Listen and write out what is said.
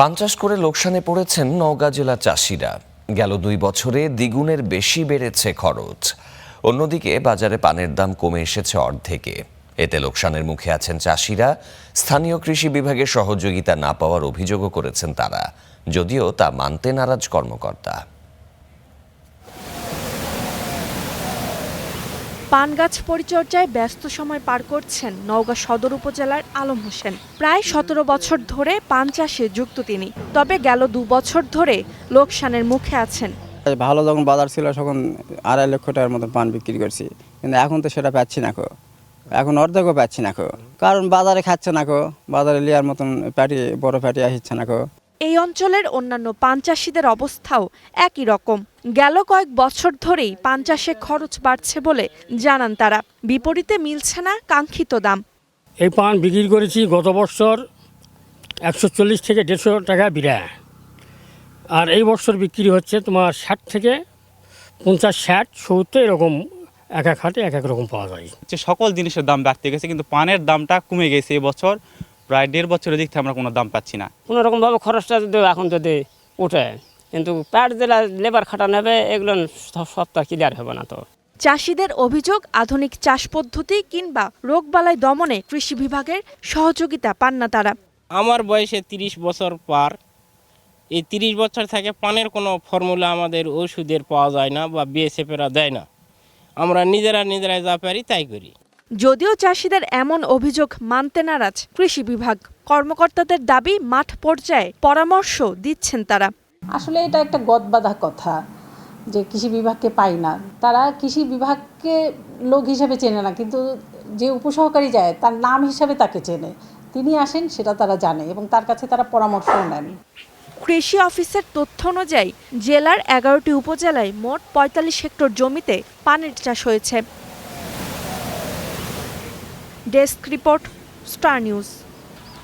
পান চাষ করে লোকসানে পড়েছেন নওগাঁ জেলার চাষিরা। গেল 2 বছরে দ্বিগুণের বেশি বেড়েছে খরচ। অন্যদিকে বাজারে পানের দাম কমে এসেছে অর্ধেকে। এতে লোকসানের মুখে আছেন চাষিরা। স্থানীয় কৃষি বিভাগের সহযোগিতা না পাওয়ার অভিযোগও করেছেন তারা, যদিও তা মানতে নারাজ কর্মকর্তা। পান গাছ পরিচর্যায় ব্যস্ত সময় পার করছেন নওগাঁ সদর উপজেলার আলম হোসেন। প্রায় 17 বছর ধরে পান চাষে যুক্ত তিনি। তবে গেল 2 বছর ধরে লোকসানের মুখে আছেন। ভালো যখন বাজার ছিল তখন 2.5 লক্ষ টাকার মতো পান বিক্রি করছি, কিন্তু এখন তো সেটা পাচ্ছি না। এখন অর্ধেকও পাচ্ছি না, কারণ বাজারে খাচ্ছে না। বাজারে লিয়ার মতন বড় প্যাটি আসছে না। এই অঞ্চলের অন্যান্য পান চাষিদের অবস্থাও একই রকম। গেল কয়েক বছর ধরেই পান চাষে খরচ বাড়ছে বলে জানান তারা। বিপরীতে মিলছে না কাঙ্ক্ষিত দাম। এই পান বিক্রি করেছি গত বছর 140 থেকে 150 টাকা বিড়া, আর এই বছর বিক্রি হচ্ছে তোমার 60 থেকে 50, 60, 70 এরকম। এক এক হাটে এক এক রকম পাওয়া যায়। সকল জিনিসের দাম বাড়তে গেছে, কিন্তু পানের দামটা কমে গেছে। এবছর প্রায় 1.5 বছরের দিক থেকে আমরা কোনো দাম পাচ্ছি না। কোনো রকমভাবে খরচটা যদি এখন যদি উঠে, কিন্তু প্যাট জেলা লেবার খাটা নেবে, এগুলো সপ্তাহ ক্লিয়ার হবে না। তো চাষিদের অভিযোগ, আধুনিক চাষ পদ্ধতি কিংবা রোগবালাই দমনে কৃষি বিভাগের সহযোগিতা পান না তারা। আমার বয়সে 30 বছর পার। এই 30 বছর থেকে পানের কোনো ফর্মুলা আমাদের ওষুধের পাওয়া যায় না বা বিএসএফেরা দেয় না। আমরা নিজেরাই যা পারি তাই করি। যদিও চাষিদের এমন অভিযোগ মানতে নারাজ কৃষি বিভাগ। কর্মকর্তাদের দাবি, মাঠ পর্যায়ে পরামর্শ দিচ্ছেন তারা। আসলে এটা একটা গদবাঁধা কথা যে কৃষি বিভাগকে পাই না। তারা কৃষি বিভাগকে লোক হিসেবে চেনে না, কিন্তু যে উপসহকারী যায় তার নাম হিসাবে তাকে চেনে। তিনি আসেন সেটা তারা জানে এবং তার কাছে তারা পরামর্শও নেন। কৃষি অফিসের তথ্য অনুযায়ী জেলার 11টি উপজেলায় মোট 45 হেক্টর জমিতে পানের চাষ হয়েছে। Desk report, star news.